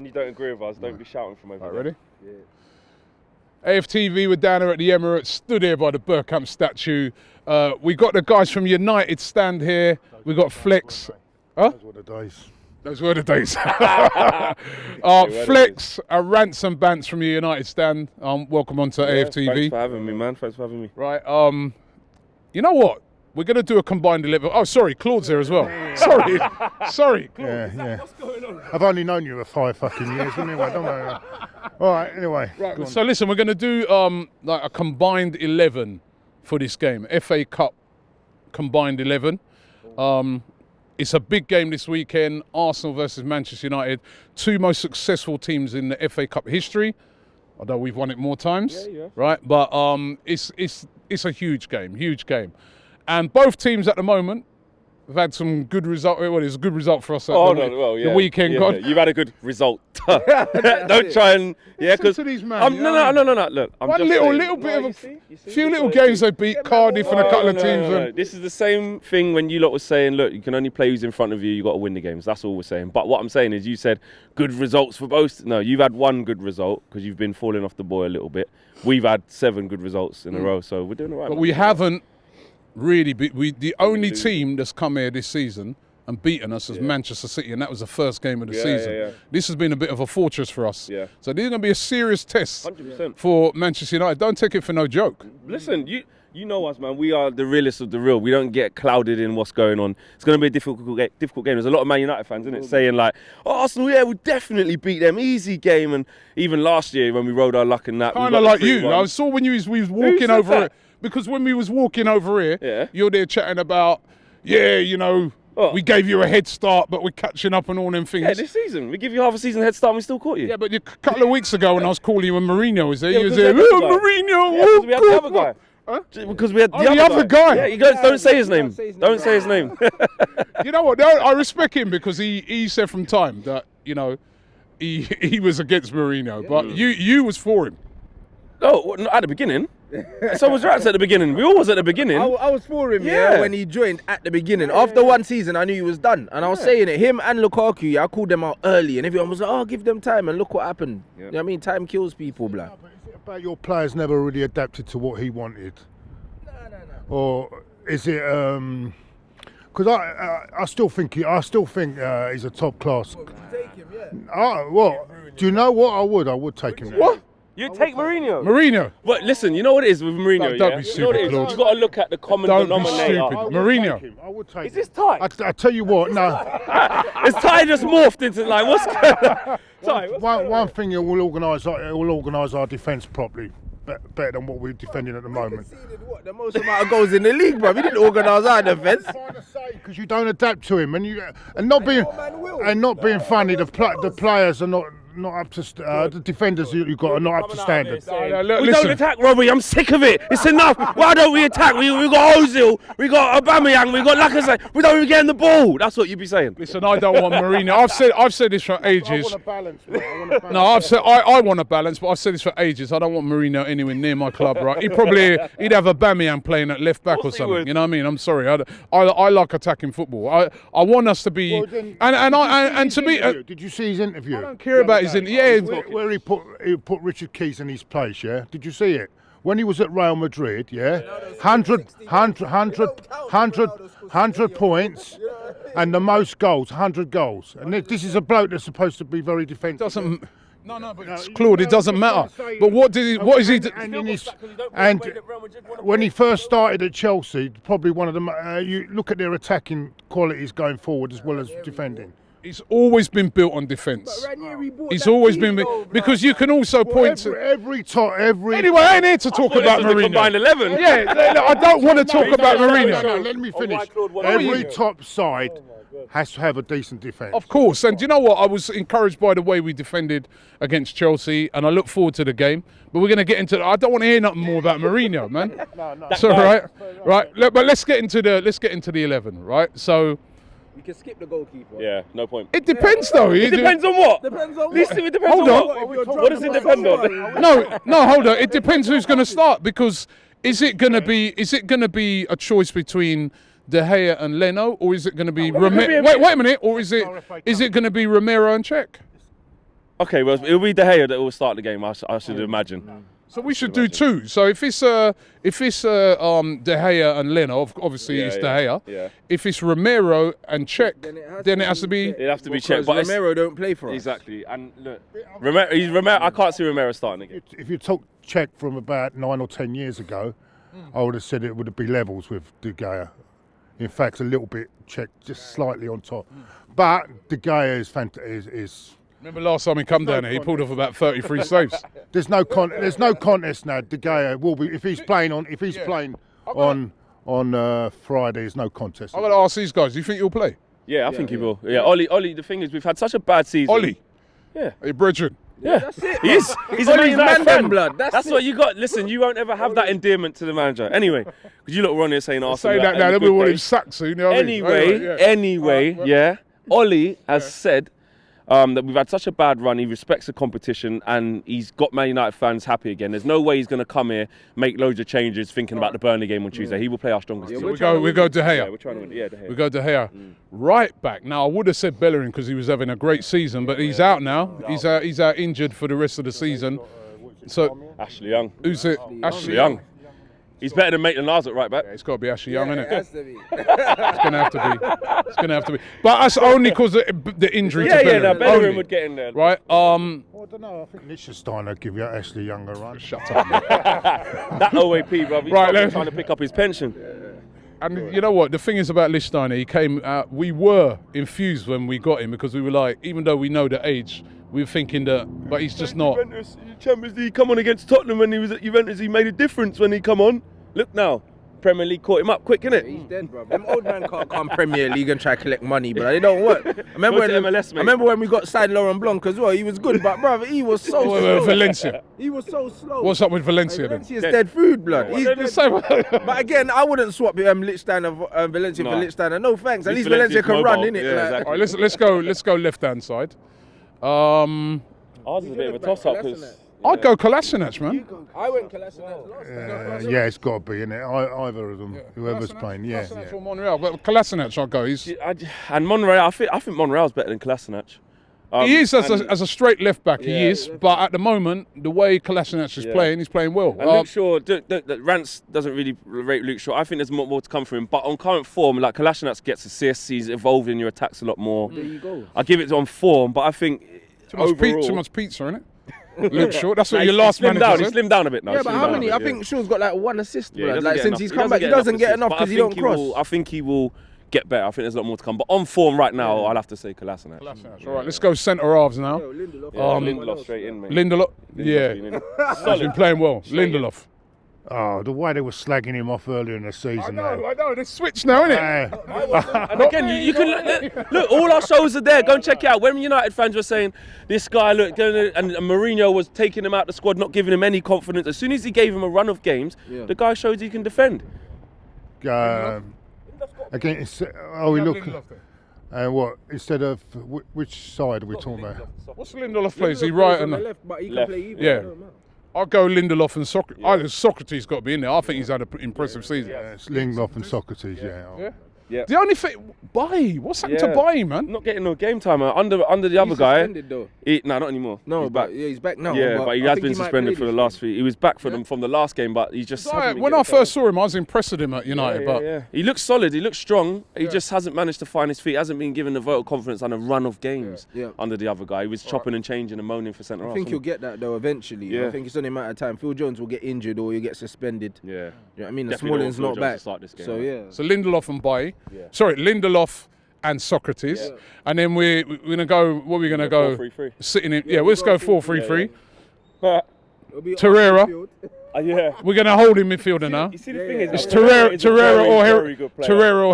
when you don't agree with us, don't be shouting from over there. Ready? Yeah. AFTV were down here at the Emirates, stood here by the Bergkamp statue. We got the guys from United stand here. We got Flex. Huh? Those were the days. Those were the days. Flex, Rants and Bants from the United stand. Welcome on to AFTV. Thanks for having me, man. Thanks for having me. Right. You know what? We're going to do a combined 11. Oh, sorry, Claude's here as well. Sorry, Claude. Yeah. What's going on? I've only known you for 5 fucking years. Anyway, don't know. All right. Anyway. Right. So listen, we're going to do like a combined 11 for this game. FA Cup combined 11. It's a big game this weekend. Arsenal versus Manchester United, 2 most successful teams in the FA Cup history. Although we've won it more times, right? But it's a huge game. And both teams at the moment have had some good result. Well, it's a good result for us at the weekend. Yeah. You've had a good result. Don't try and because no. Look, I'm one just little bit of a few little games they beat Cardiff and a couple of teams. No. This is the same thing when you lot were saying, look, you can only play who's in front of you. You got to win the games. That's all we're saying. But what I'm saying is, you said good results for both. No, you've had one good result because you've been falling off the boy a little bit. We've had 7 good results in a row, so we're doing all right. But we haven't. Really, the only team that's come here this season and beaten us is Manchester City, and that was the first game of the season. Yeah. This has been a bit of a fortress for us. Yeah. So this is going to be a serious test 100%. for Manchester United. Don't take it for no joke. Listen, you know us, man. We are the realists of the real. We don't get clouded in what's going on. It's going to be a difficult game. There's a lot of Man United fans, isn't it, saying like, oh, Arsenal, we'll definitely beat them. Easy game. And even last year when we rode our luck in that. Kind of like you. I saw when we was walking over it. Because when we was walking over here, you're there chatting about, we gave you a head start, but we're catching up and all them things. Yeah, this season. We give you half a season head start and we still caught you. Yeah, but a couple of weeks ago when I was calling you when Mourinho was there, you was there, Mourinho. Yeah, because we had the other guy. Huh? Because we had the other guy. Yeah, you guys don't say his name. Don't say his name. You know what? I respect him because he said from time that, he was against Mourinho, but you was for him. No, not at the beginning. So was Rants at the beginning. We all was at the beginning. I was for him, when he joined at the beginning. After one season, I knew he was done. And I was saying it, him and Lukaku, I called them out early. And everyone was like, oh, give them time. And look what happened. You know what I mean? Time kills people, blood. No, but is it about your players never really adapted to what he wanted? No. Or is it... Because I still think he's a top class. Would you take him, yeah? Do you know what? I would take him. What? You take Mourinho. But listen, you know what it is with Mourinho, Don't be stupid, Claude. You've got to look at the common denominator. Don't be stupid. Mourinho. I would take him. Is this tie? I tell you what, no. His tie just morphed into like, what's going on? One thing, it will organise our defence properly. Better than what we're defending at the moment. The most amount of goals in the league, bro. We didn't organise our defence. Because you don't adapt to him, and not being funny. The players are not up to the defenders you've got are not up to standard. We don't attack, Robbie. I'm sick of it. It's enough. Why don't we attack? We got Ozil, we got Aubameyang, we got Lacazette. We don't even get in the ball. That's what you'd be saying. Listen, I don't want Mourinho. I've said this for ages. I want a balance. No, I want a balance, but I've said this for ages. I don't want Mourinho anywhere near my club, right? He'd have Aubameyang playing at left back or something. You know what I mean? I'm sorry. I like attacking football. I want us to be and to be. Did you see his interview? I don't care about his interview. Yeah, where he put Richard Keys in his place. Yeah, did you see it? When he was at Real Madrid, 100 points and the most goals, 100 goals. And this is a bloke that's supposed to be very defensive. But Claude, it doesn't matter. But what is he? And when he first started at Chelsea, probably one of them. You look at their attacking qualities going forward as well as defending. It's always been built on defence. It's always been because you can also point to every top. Anyway, I ain't here to talk about Mourinho. Combined 11. Yeah, I don't want to talk about Mourinho. No, let me finish. Every top side has to have a decent defence. Of course, and do you know what? I was encouraged by the way we defended against Chelsea, and I look forward to the game. But we're going to get into. I don't want to hear nothing more about Mourinho, man. No. That's all right. But let's get into the 11, right? So. We can skip the goalkeeper. Yeah, no point. It depends, though. It depends on what? Depends on It depends on what? What does it depend on? No, hold on. It depends who's going to start because is it going to be a choice between De Gea and Leno, or is it going to be wait a minute, or is it going to be Romero and Cech? Okay, well, it'll be De Gea that will start the game. I should imagine. So we should do 2. So if it's De Gea and Leno, obviously it's De Gea. Yeah. If it's Romero and Czech, then it has to be. It has to be checked. But Romero don't play for us. Exactly. And look, Romero. I can't see Romero starting again. If you talk Czech from about 9 or 10 years ago, I would have said it would be levels with De Gea. In fact, a little bit Czech, just slightly on top. But De Gea is Remember last time he come down here, he pulled off about 33 saves. There's no contest now. De Gea will be if he's playing on Friday. There's no contest. I'm going to ask these guys. Do you think he'll play? Yeah, I think he will. Yeah, Ollie. The thing is, we've had such a bad season. Ollie. Yeah. Hey, brethren. Yeah, that's it. He is. He's a Man United fan. Blood. That's what you got. Listen, you won't ever have that endearment to the manager. Anyway, because you lot were on here saying Arsenal. Say that now, then we want him sacked soon. You know what I mean? Anyway, yeah. Ollie has said that we've had such a bad run. He respects the competition and he's got Man United fans happy again. There's no way he's going to come here, make loads of changes, thinking about the Burnley game on Tuesday. He will play our strongest team. We go De Gea. Yeah, we're trying to win. Yeah, De Gea. We go De Gea. Right back. Now, I would have said Bellerin because he was having a great season, but he's out now. He's out injured for the rest of the season. So, Ashley Young. Who's it? Ashley Young. He's better than Maitland-Niles at right back. Yeah, it's got to be Ashley Young, isn't it? It has to be. It's going to have to be. It's going to have to be. But that's only because of the injury to Bellerin. Yeah, Bellerin Only. would get in there. Right? I don't know. I think Liechtenstein will give you Ashley Young a run. Shut up, man. That OAP, bro. He's Right, trying to pick up his pension. And you know what? The thing is about Liechtenstein, he came out, we were infused when we got him because we were like, even though we know the age, we were thinking that, but he's just not. Juventus, Champions League, come on against Tottenham when he was at Juventus. He made a difference when he come on. Look now. Premier League caught him up quick, innit? He's dead, bro. Them old man can't come Premier League and try to collect money, but it don't work. I remember when we got signed Laurent Blanc as well. He was good, but brother, he was so slow. Valencia. He was so slow. What's up with Valencia then? Valencia's dead food, blood. He's The dead. same- But again, I wouldn't swap Liechtenstein and Valencia for Liechtenstein. No thanks. At least Valencia can run, innit? Yeah, Like- exactly. All right, let's go left hand side. Ours is a bit of a toss-up because I'd go Kolasinac, man. I went Kolasinac last time. Yeah, it's got to be, innit? Either of them, whoever's playing. Yeah. Kolasinac or Monreal, but Kolasinac I'll go. and Monreal, I think Monreal's better than Kolasinac. He is as a straight left back. He is, but at the moment, the way Kolasinac is playing, he's playing well. And Luke Shaw, Rants doesn't really rate Luke Shaw. I think there's more to come from him. But on current form, like Kolasinac gets assists, he's evolved in your attacks a lot more. There you go. I give it on form, but I think too much pizza, innit? Luke Shaw, that's what your last manager He said. slimmed down a bit now. Yeah, but how many? I think Shaw's got like 1 assist, Yeah, he blood. doesn't Like get since enough. he's come back, he doesn't get enough because he don't cross. I think he will get better. I think there's a lot more to come. But on form right now, I'll have to say Kolasinac. All right, let's go centre halves now. Lindelof straight in, mate. Lindelof, yeah, he's been playing well. Lindelof. Oh, the way they were slagging him off earlier in the season. I know. They switched now, innit? And again, you can look. All our shows are there. Go and check it out. When United fans were saying this guy, look, and Mourinho was taking him out the squad, not giving him any confidence. As soon as he gave him a run of games, the guy showed he can defend. Again, we look. And what instead of which side are we talking about? What's Lindelof plays? He right and left, but he can play either. yeah. I'll go Lindelof and Socrates. Either Socrates got to be in there. I think he's had an impressive season. It's Lindelof and Socrates. Yeah. Yeah. The only thing, Bailly. What's happened to Bailly, man? Not getting no game time under the other guy. Suspended, though. No, not anymore. No, he's but back. he's back now. Yeah, but he has been might suspended play for the this last few. He was back for them from the last game, but he just hasn't been When I getting first saw him, I was impressed with him at United. But he looks solid. He looks strong. He just hasn't managed to find his feet. Hasn't been given the vote of confidence and a run of games under the other guy. He was chopping and changing and moaning for centre half. I think you'll get that though eventually. Yeah. I think it's only a matter of time. Phil Jones will get injured or he'll get suspended. Yeah. You know what I mean? Definitely Smalling's don't want not Phil Jones back. to start this game, So right? yeah. so Lindelof and Bailly. Sorry, Lindelof and Socrates. And then we're gonna go. What are we gonna go? 4-3-3. Sitting in. Yeah, let's go 4-3-3. It'll be Torreira. on midfield. Yeah. We're gonna hold him midfielder now. You see the thing is, It's Torreira or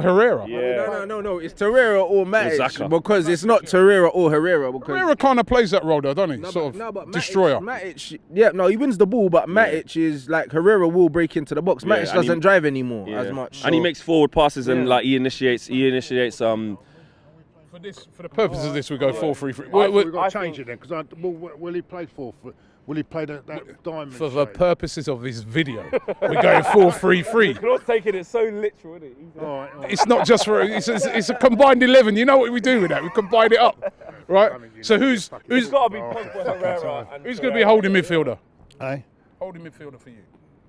Herrera. Yeah. No. It's Torreira or Matic Xhaka. because it's not Torreira or Herrera. Because Herrera kind of plays that role though, doesn't he? but Matic, Destroyer. Matic, he wins the ball, but Matic is like Herrera will break into the box. Matic and doesn't he- drive anymore as much. And he so- makes forward passes and like he initiates For the purpose of this, we go 4-3-3. We've got to change it then, because will he play will he play that diamond? For the purposes of this video, we're going 4-3-3. Claude's taking it so literal, isn't he? All right. It's not just for it's a combined 11. You know what we do with that? We combine it up, right? So It's got to be Pogba, who's Herrera. And going to be holding midfielder? Hey, Holding midfielder for you.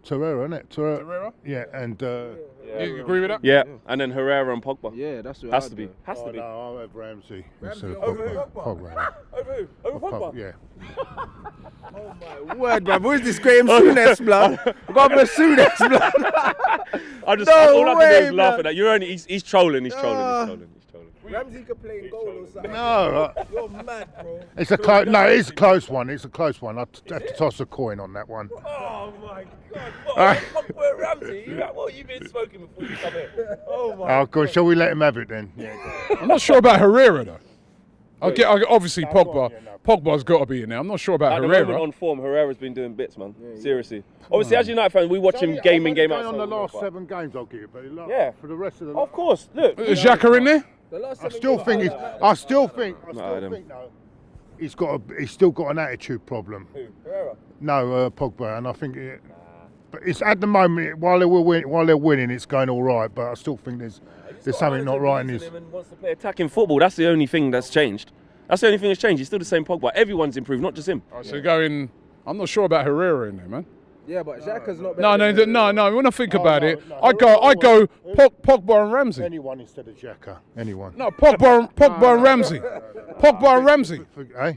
Torreira, isn't it? Herrera? Yeah, and You agree with that? Yeah, and then Herrera and Pogba. Yeah, that's what Has I'd to be. do. Has to be. no, I'll have Ramsey instead of over Pogba. Over who? Over Pogba? Yeah. Oh my word, bruv. Who's this Graham Souness, blood? We got a Souness, blood. I just No all I can do way, is laughing at you. He's trolling. He's trolling. Ramsey could play in goal or something. No, You're mad, bro. it's a close. No, it's a close one. It's a close one. I have to toss a coin on that one. Oh my God! Pogba and Ramsey. What you been smoking before you come here? Oh my. Oh, God, shall we let him have it then? Yeah. I'm not sure about Herrera though. Obviously go on, Pogba. yeah, no. Pogba's got to be in there. I'm not sure about At the Herrera. moment on form, Herrera's been doing bits, man. Seriously. Obviously, as United fans, we watch him game in, game out. On the last 7 games, I'll give it. But Yeah. For the rest of the. Of course. Look. Is Xhaka in there? I still think though, he's still got an attitude problem. Who? Herrera. No, Pogba, and I think but it's at the moment while they're winning, it's going all right. But I still think there's something not right in his. And wants to play attacking football. That's the only thing that's changed. That's the only thing that's changed. He's still the same Pogba. Everyone's improved, not just him. Right, so going. I'm not sure about Herrera in there, man. Yeah, but Xhaka's not better. No. When I think about it, no. I go Pogba and Ramsey. Anyone instead of Xhaka. Anyone. No, Pogba and Ramsey. Pogba and Ramsey. Eh?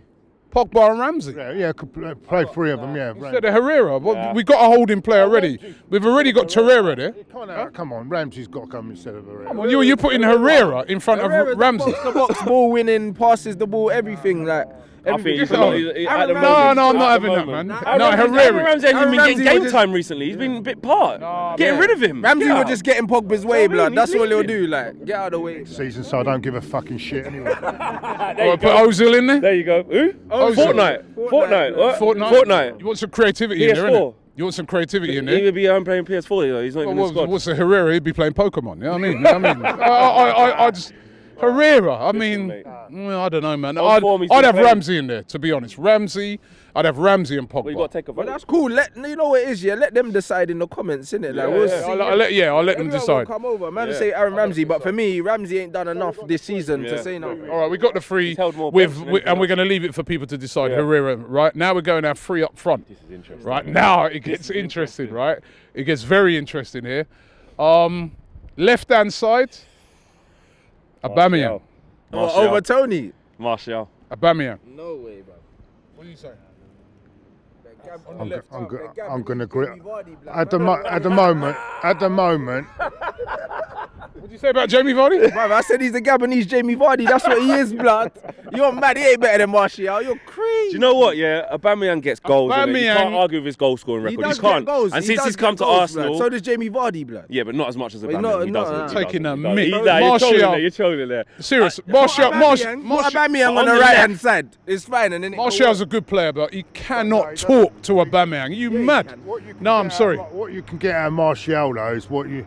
Pogba and Ramsey. Yeah, could play 3 of them. Yeah. Instead of Herrera. Well, we got a holding player already. We've already got Torreira there. Come on, Ramsey's got to come instead of Herrera. Come on, you're putting Herrera in front of Ramsey. Box ball winning, passes the ball, everything like. I think he's No, at the no, moment. I'm not at the having that, moment. man. No, Herrera. Ramsey hasn't been getting Ramsey game was time recently. He's been a bit part. Getting rid of him. Ramsey Get will out. just get in Pogba's way, blood. he's That's all he'll leaving. do. Like, get out of the way. Season, so I don't give a fucking shit anyway. There you Put go. Ozil in there. There you go. Who? Ozil. Fortnite. What? Fortnite. You want some creativity in there, PS4. innit? You want some creativity in He there? would be playing PS4 though. He's not even in the squad. What's the Herrera? He'd be playing Pokemon. You know what I mean? I just Herrera. I mean, mate. I don't know, man. On form, he's I'd been have playing. Ramsey in there, to be honest. I'd have Ramsey and Pogba. Well, you got to take a But vote. that's cool. You know what it is, yeah? Let them decide in the comments, innit? Like, we'll see. I'll let them Everyone will decide. come over. Man, say Aaron Ramsey, but for me, Ramsey ain't done enough this season to say no. All right, we got the 3 He's held more with, points than and anything we're going to leave it for people to decide. Yeah. Herrera, right? Now we're going to have 3 up front. This is interesting. Right now it gets interesting, right? It gets very interesting here. Left hand side, Aubameyang. Over Tony. Martial. Aubameyang. No way, bro. What do you say? I'm going to agree. At the moment. What do you say about Jamie Vardy? Bruv, I said he's the Gabonese Jamie Vardy. That's what he is, blood. You're mad. He ain't better than Martial. You're crazy. Do you know what? Yeah, Aubameyang gets goals. innit? You Aubameyang- can't argue with his goal scoring He record. does You can't. get goals. And He since does he's come get to goals, Arsenal, blood. So does Jamie Vardy, blood. yeah, but not as much as Well, Aubameyang. He no, doesn't. no. He Taking doesn't. a He mick. doesn't. You're Martial. trolling there. You're trolling there. Serious. Put Martial Aubameyang on the right hand side. It's fine, and then it Martial's a good player, but he cannot talk to Aubameyang. You mad? No, I'm sorry. What you can get out of Martial though is what you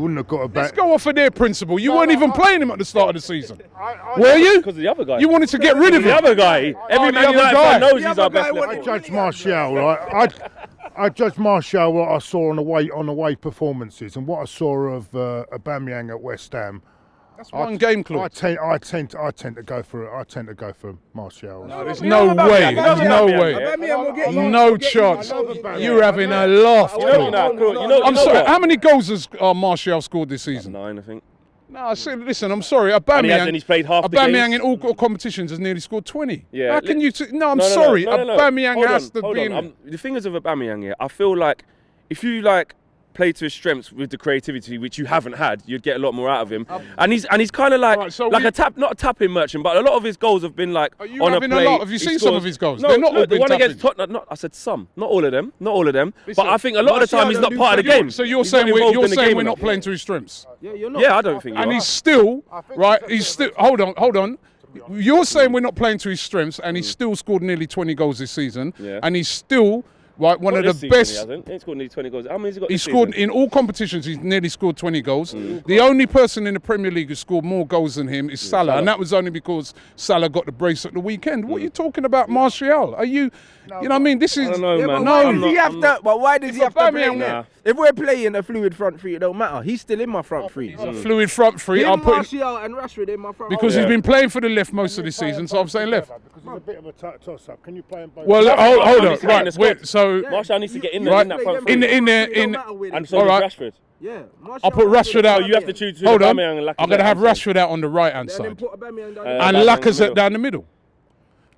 wouldn't have got a Let's back. go off of their principle. You weren't even playing him at the start of the season. I Were you? Because of the other guy. You wanted to get rid of the him. other guy. Every the Man other United guy. fan knows The he's other our guy best left wanted- back. judge Martial, right? I judge Martial what I saw on the away performances and what I saw of Aubameyang at West Ham. That's one game, I Claude. tend to go for Martial. There's no way. There's no way. Aubameyang will get you. No chance. You're having a laugh, You know, Claude. I'm sorry. what? How many goals has Martial scored this season? 9, I think. No, listen. I'm sorry. And he's played half the Aubameyang games. in all competitions has nearly scored 20. Yeah. How can you? No, I'm No, sorry. no. Aubameyang Hold has on, to hold be on. in. The thing is with Aubameyang, yeah, I feel like if you play to his strengths with the creativity, which you haven't had, you'd get a lot more out of him. And he's kind of like Right, so like not a tapping merchant, but a lot of his goals have been like Are you on having a a play. lot? Have you he seen scores. some of his goals? No, They're not all the been one against tapping. Tottenham. I said some, not all of them. Listen, But I think a lot of the time he's not part of the game. So you're He's saying not involved in the game we're not enough. playing to his strengths, Yeah, you're not. Yeah, I don't think. and you are. he's still right. He's still. Hold on. You're saying we're not playing to his strengths, and he's still scored nearly 20 goals this season, Yeah. and he's still one Not of this the season, best. He hasn't. He ain't scored nearly 20 goals. How many has he got? He this scored season? in all competitions. He's nearly scored 20 goals. The only person in the Premier League who scored more goals than him is Salah, and that was only because Salah got the brace at the weekend. What are you talking about, Martial? Are you? You know what I mean? This is I don't know, Yeah, man. but why I'm does he not- have I'm to? But why does he have to play Aubameyang- there? Nah. If we're playing a fluid front three, it don't matter. He's still in my front three. Fluid front three. I'm putting Martial and Rashford in my front three. because he's been playing for the left most of the season, so I'm saying left. Because it's a bit of a toss-up. Can you play them both? Well, hold on. to get in the Right, squad. wait, so Martial needs to get in there Right. in that front three. in there, And so All does right. Rashford. Yeah. I'll put Rashford out. So you have to choose Hold on. Aubameyang and Lacazette. I'm going to have I'm saying. Rashford out on the right-hand Then side. put Aubameyang down And Aubameyang in the Lacazette middle. down the middle.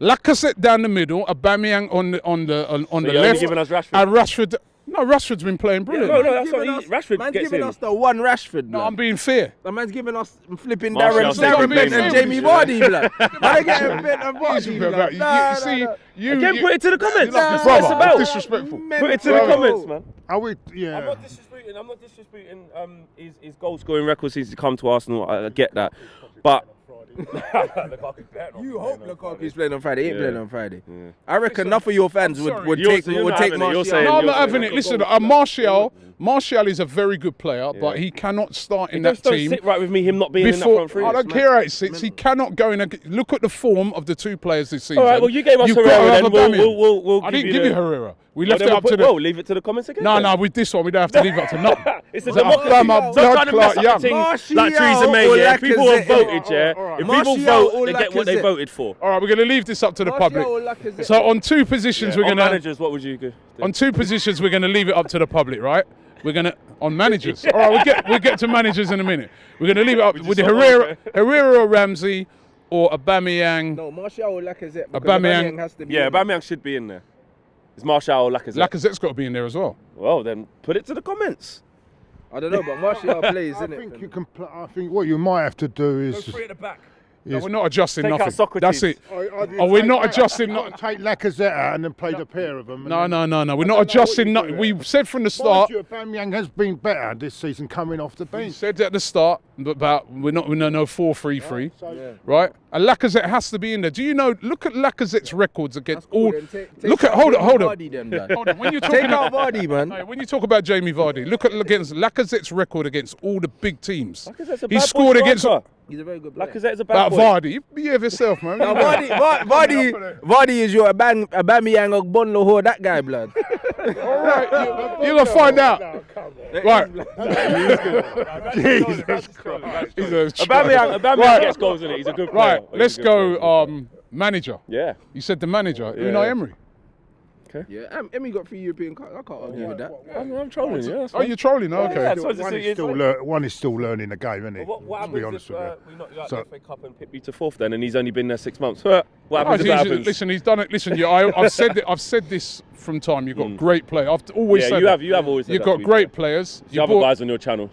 Lacazette down the middle, Aubameyang on the So the you're only left, giving us Rashford. and Rashford. No, Rashford's been playing brilliant. No, that's what Rashford Man's gets giving in. us the one Rashford. No, blood. I'm being fair. The man's giving us flipping Martial Darren said I'm being Bent and fair Jamie with Vardy, blood. Man, getting Bent and Vardy, blood. You see, Again, put it to the comments. That's what it's brother, about. disrespectful. Put it to the comments, man. Are we? Yeah. I'm not disrespecting his goal scoring record since he come to Arsenal. I get that, but You hope Lukaku's playing on Friday. He ain't Yeah. playing on Friday. I reckon enough of your fans would You're take not having it, you're Martial. saying- No, I'm you're not having saying- it. Listen, Martial is a very good player, but he cannot start in that just don't team. sit right with me. Him not being in that Before, front three. I don't care how it sits. He cannot go in. Look at the form of the two players this season. All right, well, you gave us You've Herrera, got to have then Aubameyang. we'll I give didn't you give the- you Herrera. We Well, left then it up to well, the. leave it to the comments again. No, then. no, with this one we don't have to leave it up to nothing. It's a So, democracy. I'm a Stop blood trying to clot mess up young. things Martial like Theresa or May. Yeah, if people have Lacazette. voted, yeah. If people Martial vote, or they get what they Lacazette. voted for. All right, we're going to leave this up to the Martial public. or Lacazette. So on two positions we're On going to managers, what would you do? on two positions we're going to leave it up to the public, right? We're going to on managers. All right, we'll get to managers in a minute. We're going to leave it up with Herrera or Ramsey or Aubameyang. No, Martial or Lacazette. because Aubameyang has to be Yeah, in there. Aubameyang should be in there. It's Martial or Lacazette. Lacazette's got to be in there as well. Well, then put it to the comments. I don't know, but Martial plays, I isn't think it? you can. I think what you might have to do is. at the back. No, we're not adjusting Take out nothing. Socrates. That's it. Oh, we're not adjusting. Take Lacazette out and then play the pair of them. No. We're not adjusting. We said from the start. Aubameyang has been better this season coming off the We bench. said at the start about we're no 4-3-3, right? And Lacazette has to be in there. Do you know? Look at Lacazette's records against all. Look at hold on. Hold on. When you're Take talking out Vardy, man. No, when you talk about Jamie Vardy, look at against Lacazette's record against all the big teams. Lacazette's a He bad boy scored against striker. He's a very good player. Lacazette is a bad about boy. Vardy. You behave yourself, man. Now, Vardy is your Aubameyang or Bonlo, that guy, blood. All right, you're gonna find out. Right. Jesus Christ. He's a Aubameyang Right. gets goals in it. He's a good player. Right, He's a let's good go. player. Manager. Yeah. You said the manager, Yeah. Unai Emery. Yeah, Emmy got 3 European cups. I can't argue with that. I'm trolling. Yeah. that's Oh, fine. you're trolling? Okay. Yeah, that's what One it's- is still one is still learning the game, isn't he? What To happens be honest if with you. we knock you out So- the FA Cup and pick you to fourth then, and he's only been there 6 months? What Oh, happens if that happens? listen, he's done it. Listen, I've said this from time. You've got great players. I've always Yeah, said you that. have always said You've that, got to be great fair. players. The other guys on your channel.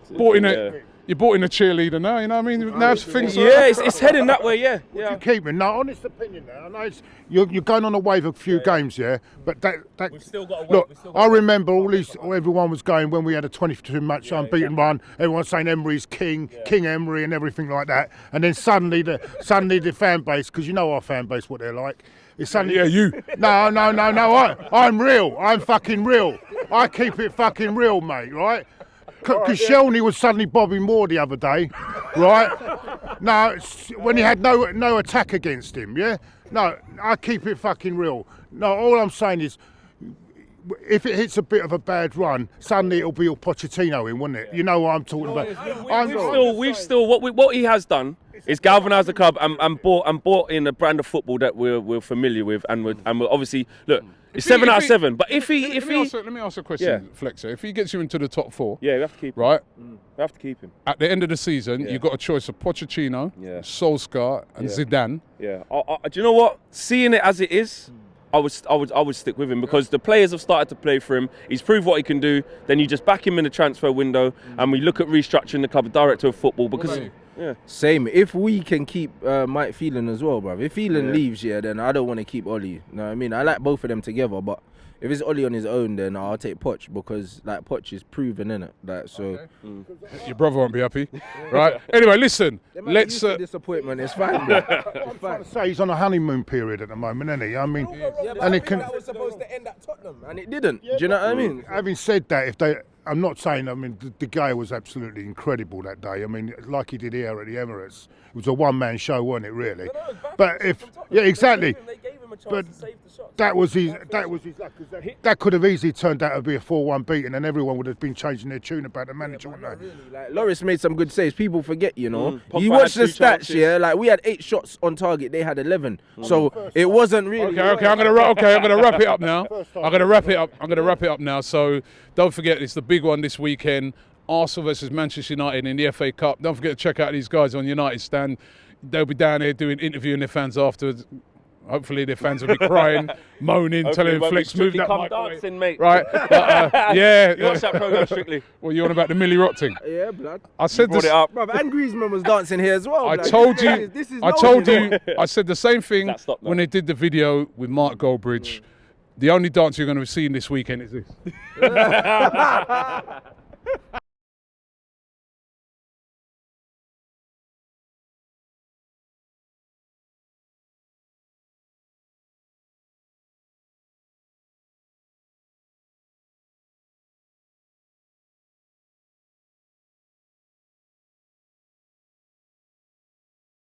You bought in a cheerleader now. You know what I mean? Now things. Yeah, it's heading that way. Yeah. You keep it. No, honest opinion now. I know you're going on a wave of a few games, yeah. But that We've still got to wait. look. We've still got I to wait. remember everyone was going when we had a 22 match unbeaten run. Everyone saying Emery's king, King Emery, and everything like that. And then suddenly the fan base, because you know our fan base what they're like. It's suddenly Yeah, you. No. I'm real. I'm fucking real. I keep it fucking real, mate. Right? Because Shelney was suddenly Bobby Moore the other day, right? No, when he had no attack against him, yeah? No, I keep it fucking real. No, all I'm saying is, if it hits a bit of a bad run, suddenly it'll be all Pochettino in, wouldn't it? You know what I'm talking about. We've still what he has done is galvanised the club and bought in a brand of football that we're familiar with, and we're obviously look. It's 7 out of 7. But if he let me ask a question, Flexer. If he gets you into the top 4, yeah, we have to keep him. right? We have to keep him. At the end of the season, you've got a choice of Pochettino, Yeah. Solskjaer, and Zidane. Yeah. Do you know what? Seeing it as it is, I would stick with him because the players have started to play for him. He's proved what he can do. Then you just back him in the transfer window, and we look at restructuring the club, director of football, because Same. If we can keep Mike Phelan as well, bruv. If Phelan leaves, then I don't want to keep Ollie. You know what I mean? I like both of them together, but if it's Ollie on his own, then I'll take Poch because like Poch is proven, innit? Like so. Your brother won't be happy, right? Anyway, listen. Let's. Disappointment. It's fine, bro. I'm trying to say he's on a honeymoon period at the moment, isn't he? I mean, and it can. That was supposed to end at Tottenham, and it didn't. Do you know what I mean? Having said that, I'm not saying. I mean, the guy was absolutely incredible that day. I mean, like he did here at the Emirates, it was a one-man show, wasn't it? Really. But exactly. They gave him a chance but to save the shots. that was his luck. 'Cause that could have easily turned out to be a 4-1 beating, and everyone would have been changing their tune about the manager, wouldn't they? Really, like, Loris made some good saves. People forget, you know. Pogba You watch had the 2 stats, chances. yeah. Like we had 8 shots on target, they had 11. So it wasn't really. Okay, I'm gonna wrap it up now. I'm gonna wrap it up now. So don't forget, it's the big one this weekend. Arsenal versus Manchester United in the FA Cup. Don't forget to check out these guys on United Stand. They'll be down here interviewing their fans afterwards. Hopefully their fans will be crying, moaning, telling them Flex move that mic dancing, mate. Right? Yeah. You watch that program Strictly. Well, you on about the Millie Rock thing? Yeah, blood. I said Brought this. it up. Bro, and Griezmann was dancing here as well. I blood. told you. This is I told loaded. you. I said the same thing That stopped now. when they did the video with Mark Goldbridge. The only dance you're going to be seeing this weekend is this.